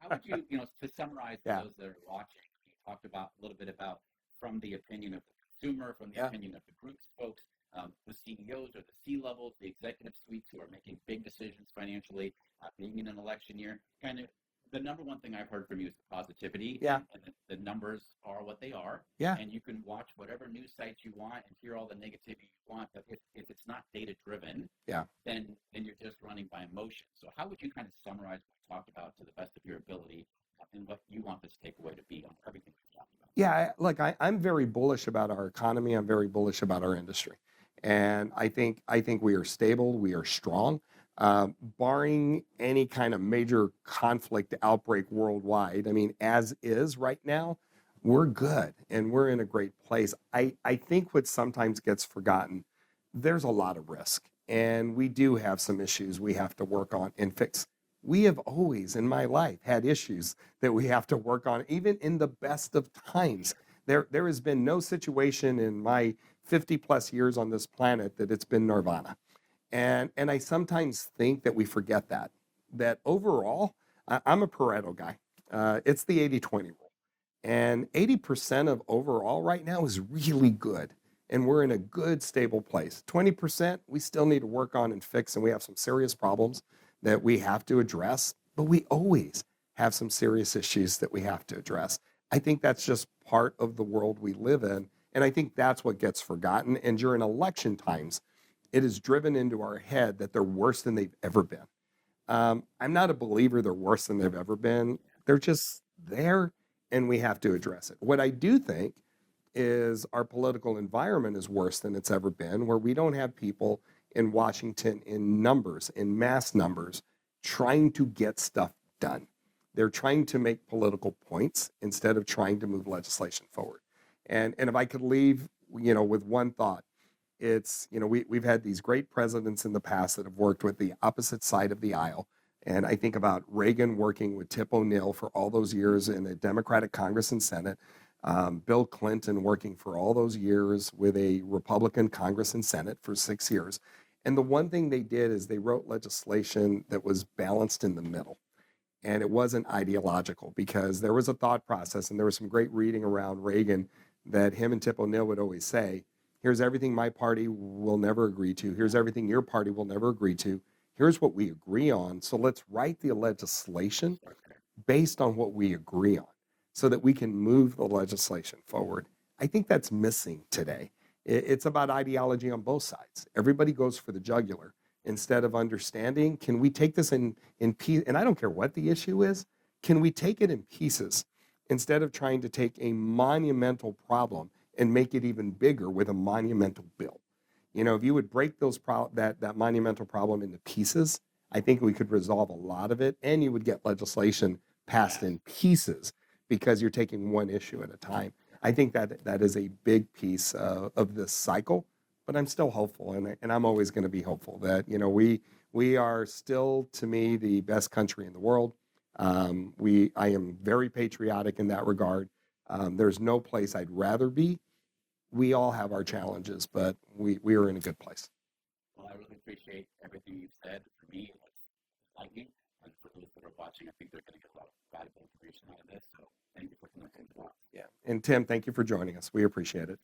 how would you, to summarize for Yeah. those that are watching, you talked about a little bit about from the opinion of the consumer, from the Yeah. opinion of the groups, folks, the CEOs or the C-levels, the executive suites who are making big decisions financially, being in an election year. Kind of the number one thing I've heard from you is the positivity, Yeah. and the numbers are what they are. Yeah. And you can watch whatever news sites you want and hear all the negativity you want, but if it's not data driven, Yeah. then you're just running by emotion. So how would you kind of summarize what we talked about to the best of your ability, and what you want this takeaway to be on everything we've talked about? Yeah, look, I'm very bullish about our economy. I'm very bullish about our industry, and I think we are stable. We are strong, barring any kind of major conflict outbreak worldwide. I mean, as is right now, we're good and we're in a great place. I think what sometimes gets forgotten, there's a lot of risk, and we do have some issues we have to work on and fix. We have always, in my life, had issues that we have to work on, even in the best of times. There has been no situation in my 50 plus years on this planet that it's been nirvana. And I sometimes think that we forget that overall, I'm a Pareto guy. It's the 80-20 rule. And 80% of overall right now is really good. And we're in a good, stable place. 20%, we still need to work on and fix, and we have some serious problems that we have to address, but we always have some serious issues that we have to address. I think that's just part of the world we live in. And I think that's what gets forgotten. And during election times, it is driven into our head that they're worse than they've ever been. I'm not a believer they're worse than they've ever been. They're just there, and we have to address it. What I do think is our political environment is worse than it's ever been, where we don't have people in Washington in numbers, in mass numbers, trying to get stuff done. They're trying to make political points instead of trying to move legislation forward. And if I could leave, with one thought, it's, we've had these great presidents in the past that have worked with the opposite side of the aisle. And I think about Reagan working with Tip O'Neill for all those years in a Democratic Congress and Senate. Bill Clinton working for all those years with a Republican Congress and Senate for 6 years. And the one thing they did is they wrote legislation that was balanced in the middle. And it wasn't ideological, because there was a thought process, and there was some great reading around Reagan that him and Tip O'Neill would always say, here's everything my party will never agree to. Here's everything your party will never agree to. Here's what we agree on. So let's write the legislation based on what we agree on so that we can move the legislation forward. I think that's missing today. It's about ideology on both sides. Everybody goes for the jugular instead of understanding, can we take this in piece? And I don't care what the issue is. Can we take it in pieces instead of trying to take a monumental problem and make it even bigger with a monumental bill? If you would break that monumental problem into pieces, I think we could resolve a lot of it, and you would get legislation passed in pieces because you're taking one issue at a time. I think that is a big piece of this cycle, but I'm still hopeful, and I'm always going to be hopeful that we are still, to me, the best country in the world. I am very patriotic in that regard. There's no place I'd rather be. We all have our challenges, but we are in a good place. Well, I really appreciate everything you've said. For me, it was enlightening, and for those that are watching, I think they're going to get a lot of valuable information out of this. So thank you for connecting the dots. Yeah. And Tim, thank you for joining us. We appreciate it.